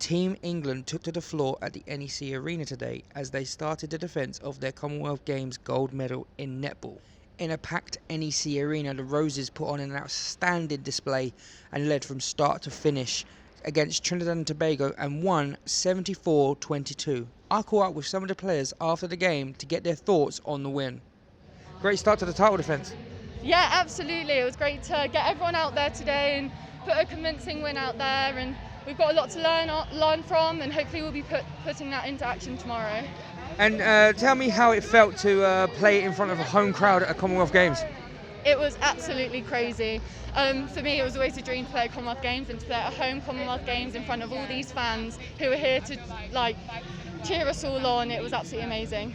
Team England took to the floor at the NEC Arena today as they started the defence of their Commonwealth Games gold medal in netball. In a packed NEC Arena, the Roses put on an outstanding display and led from start to finish against Trinidad and Tobago and won 74-22. I caught up with some of the players after the game to get their thoughts on the win. Great start to the title defence. Yeah, absolutely. It was great to get everyone out there today and put a convincing win out there, and we've got a lot to learn from, and hopefully we'll be putting that into action tomorrow. And tell me how it felt to play in front of a home crowd at a Commonwealth Games. It was absolutely crazy. For me, it was always a dream to play at Commonwealth Games and to play at a home Commonwealth Games in front of all these fans who were here to cheer us all on. It was absolutely amazing.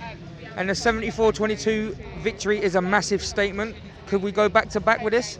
And the 74-22 victory is a massive statement. Could we go back to back with this?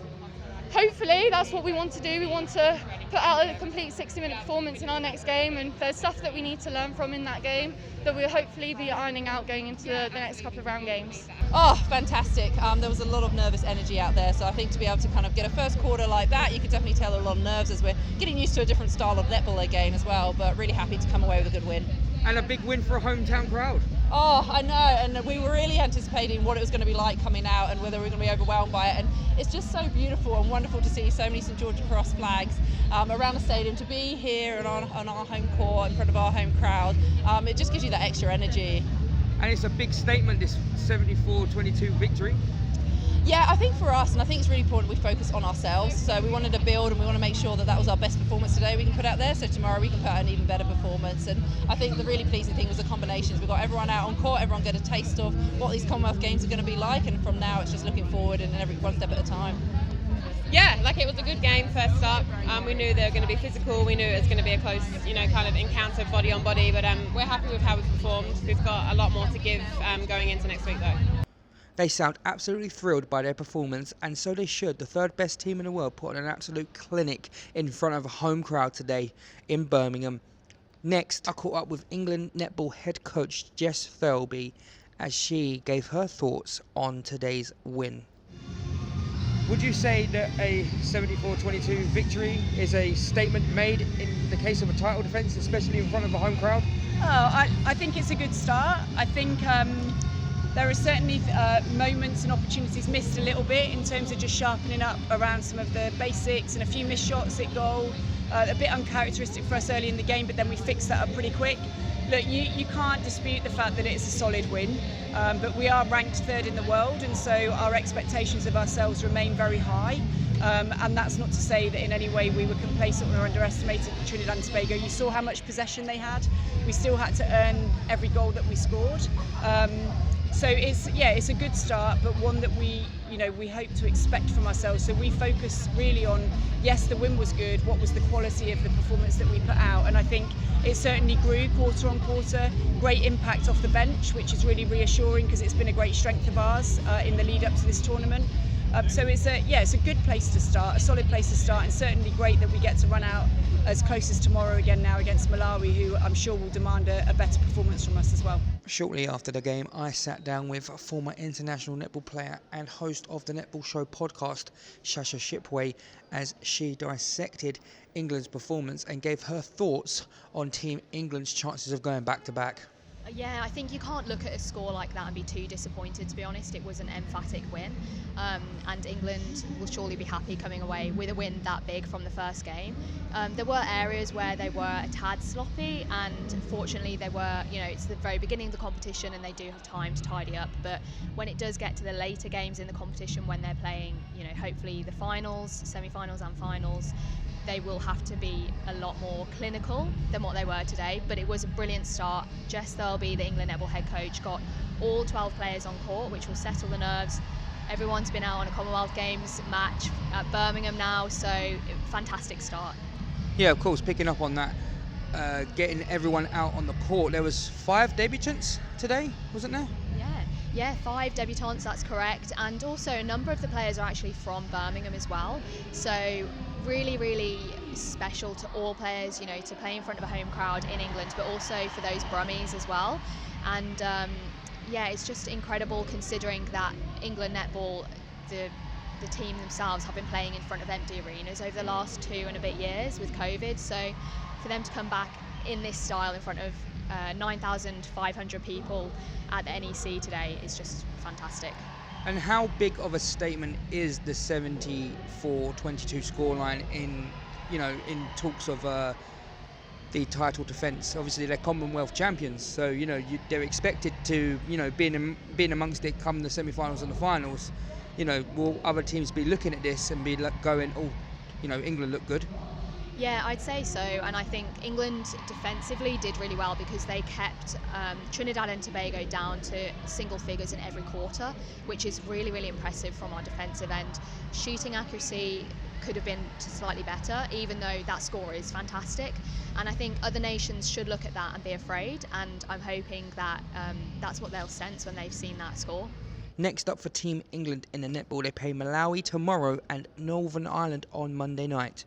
Hopefully, that's what we want to do. We want to put out a complete 60-minute performance in our next game, and there's stuff that we need to learn from in that game that we'll hopefully be ironing out going into the next couple of round games. Oh, fantastic. There was a lot of nervous energy out there, so I think to be able to kind of get a first quarter like that, you could definitely tell a lot of nerves as we're getting used to a different style of netball again as well, but really happy to come away with a good win. And a big win for a hometown crowd. Oh, I know, and we were really anticipating what it was going to be like coming out and whether we were going to be overwhelmed by it, and it's just so beautiful and wonderful to see so many St George Cross flags around the stadium, to be here and on our home court in front of our home crowd. It just gives you that extra energy. And it's a big statement, this 74-22 victory. Yeah, I think for us, and I think it's really important we focus on ourselves, so we wanted to build and we want to make sure that that was our best performance today we can put out there, so tomorrow we can put out an even better performance. And I think the really pleasing thing was the combinations. We got everyone out on court, everyone got a taste of what these Commonwealth Games are going to be like, and from now it's just looking forward and every one step at a time. Yeah, it was a good game first up. We knew they were going to be physical. We knew it was going to be a close, kind of encounter body on body. But we're happy with how we performed. We've got a lot more to give going into next week, though. They sound absolutely thrilled by their performance, and so they should. The third best team in the world put on an absolute clinic in front of a home crowd today in Birmingham. Next, I caught up with England netball head coach Jess Thirlby as she gave her thoughts on today's win. Would you say that a 74-22 victory is a statement made in the case of a title defence, especially in front of a home crowd? Oh, I think it's a good start. I think there are certainly moments and opportunities missed a little bit in terms of just sharpening up around some of the basics and a few missed shots at goal. A bit uncharacteristic for us early in the game, but then we fixed that up pretty quick. Look, you can't dispute the fact that it's a solid win, but we are ranked third in the world, and so our expectations of ourselves remain very high. And that's not to say that in any way we were complacent or underestimated Trinidad and Tobago. You saw how much possession they had. We still had to earn every goal that we scored. So it's a good start, but one that we hope to expect from ourselves. So we focus really on, yes, the win was good. What was the quality of the performance that we put out? And I think it certainly grew quarter on quarter. Great impact off the bench, which is really reassuring because it's been a great strength of ours in the lead up to this tournament. So it's a good place to start, a solid place to start, and certainly great that we get to run out as close as tomorrow again now against Malawi, who I'm sure will demand a better performance from us as well. Shortly after the game, I sat down with former international netball player and host of the Netball Show podcast, Shasha Shipway, as she dissected England's performance and gave her thoughts on Team England's chances of going back-to-back. Yeah, I think you can't look at a score like that and be too disappointed, to be honest. It was an emphatic win, and England will surely be happy coming away with a win that big from the first game. There were areas where they were a tad sloppy, and unfortunately they were, it's the very beginning of the competition and they do have time to tidy up, but when it does get to the later games in the competition, when they're playing, hopefully the finals, semi-finals and finals, they will have to be a lot more clinical than what they were today. But it was a brilliant start. Jess Thirlby, the England netball head coach, got all 12 players on court, which will settle the nerves. Everyone's been out on a Commonwealth Games match at Birmingham now, so fantastic start. Yeah, of course, picking up on that, getting everyone out on the court. There was 5 debutants today, wasn't there? Yeah, 5 debutants, that's correct. And also a number of the players are actually from Birmingham as well. So really, really special to all players, to play in front of a home crowd in England, but also for those Brummies as well. And it's just incredible considering that England netball, the team themselves have been playing in front of empty arenas over the last 2 and a bit years with COVID. So for them to come back in this style in front of 9,500 people at the NEC today is just fantastic. And how big of a statement is the 74-22 scoreline in talks of the title defence? Obviously, they're Commonwealth champions, so they're expected to being amongst it come the semi-finals and the finals. Will other teams be looking at this and be going, oh, England look good? Yeah, I'd say so, and I think England defensively did really well because they kept Trinidad and Tobago down to single figures in every quarter, which is really, really impressive from our defensive end. Shooting accuracy could have been slightly better, even though that score is fantastic, and I think other nations should look at that and be afraid, and I'm hoping that that's what they'll sense when they've seen that score. Next up for Team England in the netball, they play Malawi tomorrow and Northern Ireland on Monday night.